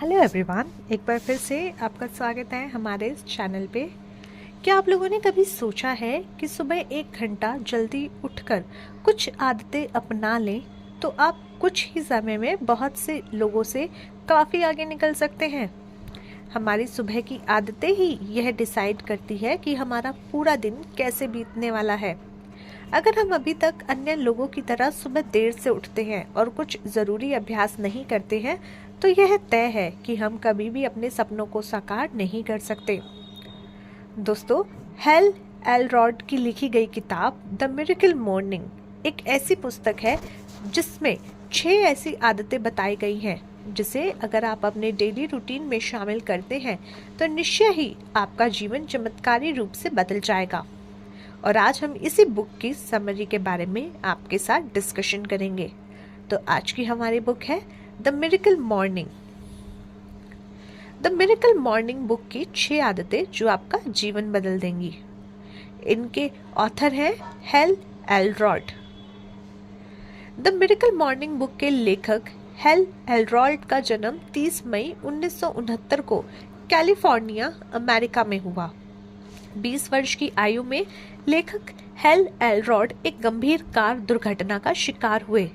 Hello everyone, एक बार फिर से आपका स्वागत है हमारे इस चैनल पे। क्या आप लोगों ने कभी सोचा है कि सुबह 1 घंटा जल्दी उठकर कुछ आदतें अपना लें तो आप कुछ ही समय में बहुत से लोगों से काफ़ी आगे निकल सकते हैं। हमारी सुबह की आदतें ही यह डिसाइड करती है कि हमारा पूरा दिन कैसे बीतने वाला है। अगर हम अभी तक अन्य लोगों की तरह सुबह देर से उठते हैं और कुछ ज़रूरी अभ्यास नहीं करते हैं तो यह तय है कि हम कभी भी अपने सपनों को साकार नहीं कर सकते। दोस्तों, हेल एलरॉड की लिखी गई किताब द मिरेकल मॉर्निंग एक ऐसी पुस्तक है जिसमें 6 ऐसी आदतें बताई गई हैं जिसे अगर आप अपने डेली रूटीन में शामिल करते हैं तो निश्चय ही आपका जीवन चमत्कारी रूप से बदल जाएगा। और आज हम इसी बुक की समरी के बारे में आपके साथ डिस्कशन करेंगे। तो आज की हमारी बुक है the miracle morning. The miracle morning book की 6 आदतें जो आपका जीवन बदल देंगी। इनके ऑथर हैं hello Elrod. The miracle morning book के लेखक हेल एलरॉड का जन्म 30 मई 1969 को कैलिफोर्निया, अमेरिका में हुआ। 20 वर्ष की आयु में लेखक हेल एलरॉड एक गंभीर कार दुर्घटना का शिकार हुए।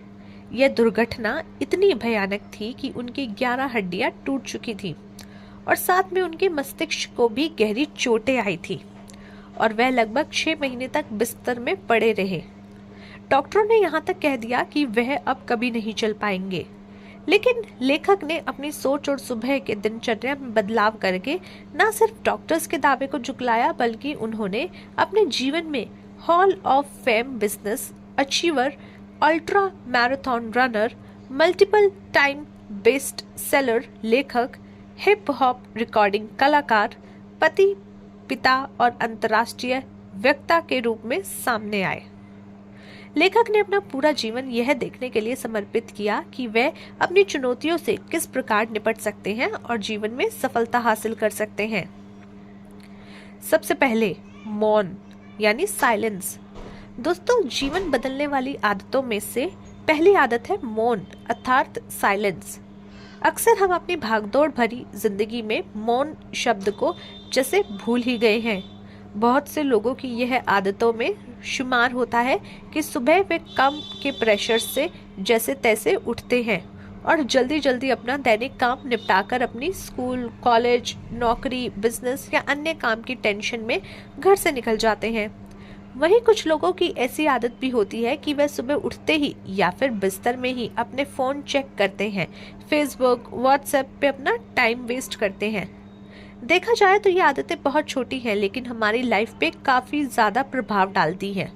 यह दुर्घटना इतनी भयानक थी कि उनकी 11 हड्डियां टूट चुकी थी और साथ में उनके मस्तिष्क को भी गहरी चोटें आई थी और वह लगभग 6 महीने तक बिस्तर में पड़े रहे। डॉक्टरों ने यहाँ तक कह दिया कि वह अब कभी नहीं चल पाएंगे, लेकिन लेखक ने अपनी सोच और सुबह के दिनचर्या में बदलाव करके न सिर्फ डॉक्टर्स के दावे को झुकलाया बल्कि उन्होंने अपने जीवन में hall of fame business achiever, ultra marathon runner, multiple time best seller लेखक, हिप हॉप रिकॉर्डिंग कलाकार, पति, पिता और अंतर्राष्ट्रीय वक्ता के रूप में सामने आए। लेखक ने अपना पूरा जीवन यह देखने के लिए समर्पित किया कि वे अपनी चुनौतियों से किस प्रकार निपट सकते हैं और जीवन में सफलता हासिल कर सकते हैं। सबसे पहले मौन यानी साइलेंस। दोस्तों, जीवन बदलने वाली आदतों में से पहली आदत है मौन अर्थात साइलेंस। अक्सर हम अपनी भागदौड़ भरी जिंदगी में मौन शब्द को जैसे भूल ही गए हैं। बहुत से लोगों की यह आदतों में शुमार होता है कि सुबह वे काम के प्रेशर से जैसे तैसे उठते हैं और जल्दी जल्दी अपना दैनिक काम निपटाकर अपनी स्कूल, कॉलेज, नौकरी, बिजनेस या अन्य काम की टेंशन में घर से निकल जाते हैं। वहीं कुछ लोगों की ऐसी आदत भी होती है कि वह सुबह उठते ही या फिर बिस्तर में ही अपने फ़ोन चेक करते हैं, फेसबुक, व्हाट्सएप पे अपना टाइम वेस्ट करते हैं। देखा जाए तो ये आदतें बहुत छोटी हैं लेकिन हमारी लाइफ पे काफ़ी ज़्यादा प्रभाव डालती हैं।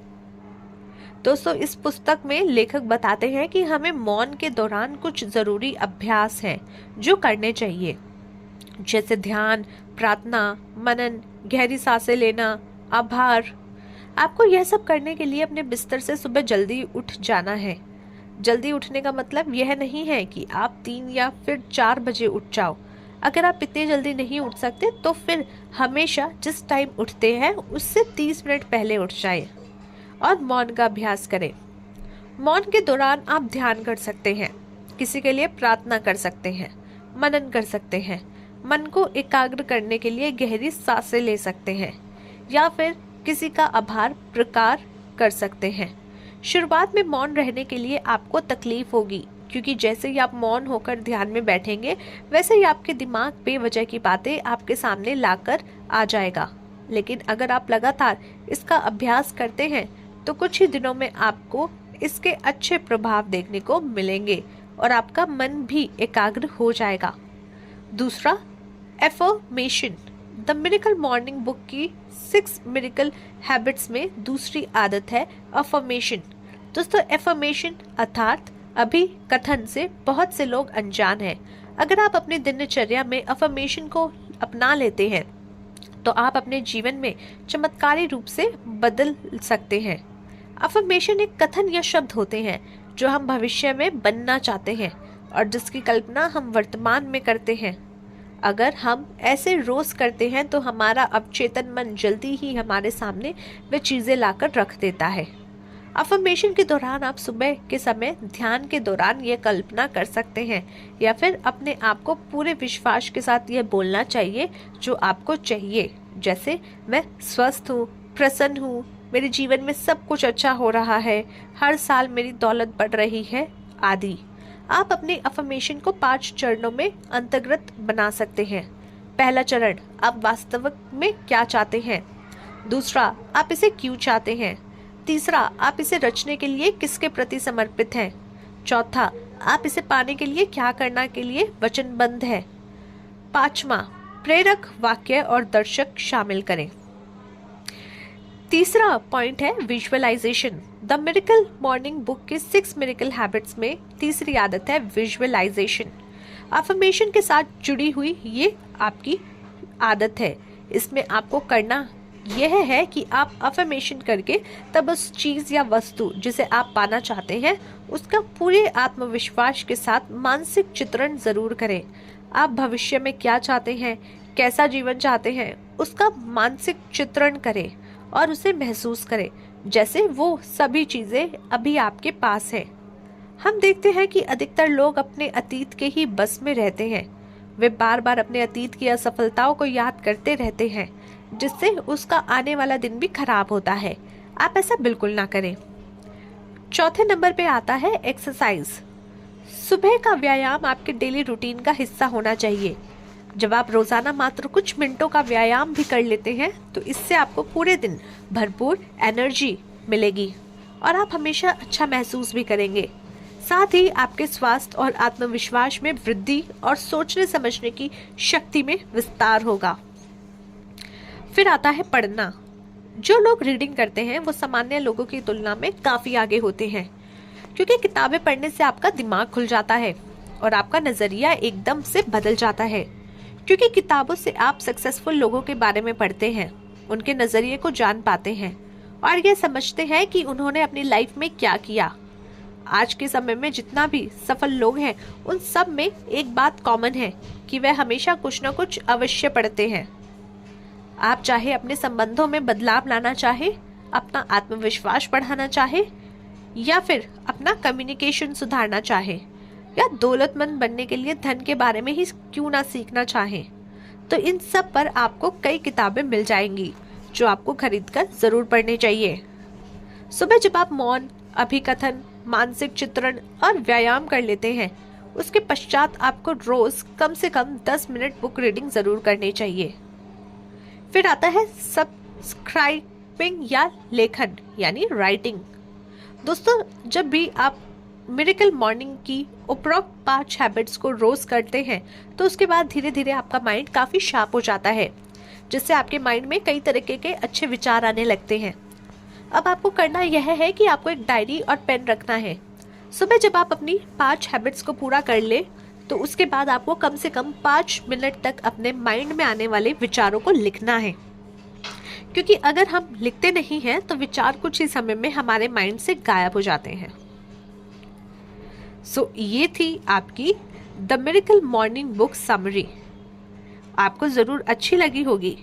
दोस्तों, इस पुस्तक में लेखक बताते हैं कि हमें मौन के दौरान कुछ ज़रूरी अभ्यास हैं जो करने चाहिए, जैसे ध्यान, प्रार्थना, मनन, गहरी सांसें लेना, आभार। आपको यह सब करने के लिए अपने बिस्तर से सुबह जल्दी उठ जाना है। जल्दी उठने का मतलब यह नहीं है कि आप 3 या फिर 4 बजे उठ जाओ। अगर आप इतनी जल्दी नहीं उठ सकते तो फिर हमेशा जिस टाइम उठते हैं उससे 30 मिनट पहले उठ जाएं और मौन का अभ्यास करें। मौन के दौरान आप ध्यान कर सकते हैं, किसी के लिए प्रार्थना कर सकते हैं, मनन कर सकते हैं, मन को एकाग्र करने के लिए गहरी सांसें ले सकते हैं या फिर किसी का आभार प्रकार कर सकते हैं। शुरुआत में मौन रहने के लिए आपको तकलीफ होगी क्योंकि जैसे ही आप मौन होकर ध्यान में बैठेंगे वैसे ही आपके दिमाग बेवजह की बातें आपके सामने लाकर आ जाएगा। लेकिन अगर आप लगातार इसका अभ्यास करते हैं तो कुछ ही दिनों में आपको इसके अच्छे प्रभाव देखने को मिलेंगे और आपका मन भी एकाग्र हो जाएगा। दूसरा, affirmation. The miracle morning book की 6 मिरेकल हैबिट्स में दूसरी आदत है अफर्मेशन। दोस्तों, एफर्मेशन अर्थात अभी कथन से बहुत से लोग अनजान हैं। अगर आप अपनी दिनचर्या में अफर्मेशन को अपना लेते हैं तो आप अपने जीवन में चमत्कारी रूप से बदल सकते हैं। अफर्मेशन एक कथन या शब्द होते हैं जो हम भविष्य में बनना चाहते हैं और जिसकी कल्पना हम वर्तमान में करते हैं। अगर हम ऐसे रोज करते हैं तो हमारा अवचेतन मन जल्दी ही हमारे सामने वे चीज़ें लाकर रख देता है। अफर्मेशन के दौरान आप सुबह के समय ध्यान के दौरान ये कल्पना कर सकते हैं या फिर अपने आप को पूरे विश्वास के साथ ये बोलना चाहिए जो आपको चाहिए, जैसे मैं स्वस्थ हूँ, प्रसन्न हूँ, मेरे जीवन में सब कुछ अच्छा हो रहा है, हर साल मेरी दौलत बढ़ रही है आदि। आप अपने अफर्मेशन को 5 चरणों में अंतर्गत बना सकते हैं। पहला चरण, आप वास्तविक में क्या चाहते हैं। दूसरा, आप इसे क्यों चाहते हैं। तीसरा, आप इसे रचने के लिए किसके प्रति समर्पित हैं। चौथा, आप इसे पाने के लिए क्या करना के लिए वचनबद्ध है। पांचवा, प्रेरक वाक्य और दर्शक शामिल करें। तीसरा पॉइंट है visualization. The miracle morning book के 6 मिरेकल हैबिट्स में तीसरी आदत है विजुअलाइजेशन। अफर्मेशन के साथ जुड़ी हुई ये आपकी आदत है। इसमें आपको करना यह है कि आप अफर्मेशन करके तब उस चीज़ या वस्तु जिसे आप पाना चाहते हैं उसका पूरे आत्मविश्वास के साथ मानसिक चित्रण ज़रूर करें। आप भविष्य में क्या चाहते हैं, कैसा जीवन चाहते हैं, उसका मानसिक चित्रण करें और उसे महसूस करें जैसे वो सभी चीज़ें अभी आपके पास हैं। हम देखते हैं कि अधिकतर लोग अपने अतीत के ही बस में रहते हैं। वे बार बार अपने अतीत की असफलताओं को याद करते रहते हैं जिससे उसका आने वाला दिन भी खराब होता है। आप ऐसा बिल्कुल ना करें। चौथे नंबर पे आता है एक्सरसाइज। सुबह का व्यायाम आपके डेली रूटीन का हिस्सा होना चाहिए। जब आप रोजाना मात्र कुछ मिनटों का व्यायाम भी कर लेते हैं तो इससे आपको पूरे दिन भरपूर एनर्जी मिलेगी और आप हमेशा अच्छा महसूस भी करेंगे। साथ ही आपके स्वास्थ्य और आत्मविश्वास में वृद्धि और सोचने समझने की शक्ति में विस्तार होगा। फिर आता है पढ़ना। जो लोग रीडिंग करते हैं वो सामान्य लोगों की तुलना में काफ़ी आगे होते हैं क्योंकि किताबें पढ़ने से आपका दिमाग खुल जाता है और आपका नज़रिया एकदम से बदल जाता है। क्योंकि किताबों से आप सक्सेसफुल लोगों के बारे में पढ़ते हैं, उनके नज़रिए को जान पाते हैं और ये समझते हैं कि उन्होंने अपनी लाइफ में क्या किया। आज के समय में जितना भी सफल लोग हैं उन सब में एक बात कॉमन है कि वह हमेशा कुछ न कुछ अवश्य पढ़ते हैं। आप चाहे अपने संबंधों में बदलाव लाना चाहे, अपना आत्मविश्वास बढ़ाना चाहे या फिर अपना कम्युनिकेशन सुधारना चाहे या दौलतमंद बनने के लिए धन के बारे में ही क्यों ना सीखना चाहें, तो इन सब पर आपको कई किताबें मिल जाएंगी जो आपको खरीदकर जरूर पढ़नी चाहिए। सुबह जब आप मौन, अभिकथन, मानसिक चित्रण और व्यायाम कर लेते हैं उसके पश्चात आपको रोज कम से कम 10 मिनट बुक रीडिंग जरूर करनी चाहिए। फिर आता है सब्सक्राइबिंग या लेखन यानी राइटिंग। दोस्तों, जब भी आप मिरेकल मॉर्निंग की उपरोक्त 5 हैबिट्स को रोज करते हैं तो उसके बाद धीरे धीरे आपका माइंड काफ़ी शार्प हो जाता है जिससे आपके माइंड में कई तरीके के अच्छे विचार आने लगते हैं। अब आपको करना यह है कि आपको एक डायरी और पेन रखना है। सुबह जब आप अपनी 5 हैबिट्स को पूरा कर ले तो उसके बाद आपको कम से कम 5 मिनट तक अपने माइंड में आने वाले विचारों को लिखना है, क्योंकि अगर हम लिखते नहीं हैं तो विचार कुछ ही समय में हमारे माइंड से गायब हो जाते हैं। सो ये थी आपकी the miracle morning book summary. आपको ज़रूर अच्छी लगी होगी।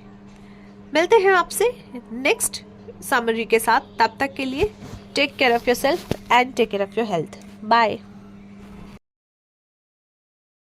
मिलते हैं आपसे नेक्स्ट समरी के साथ। तब तक के लिए take care of yourself and take care of your health. Bye.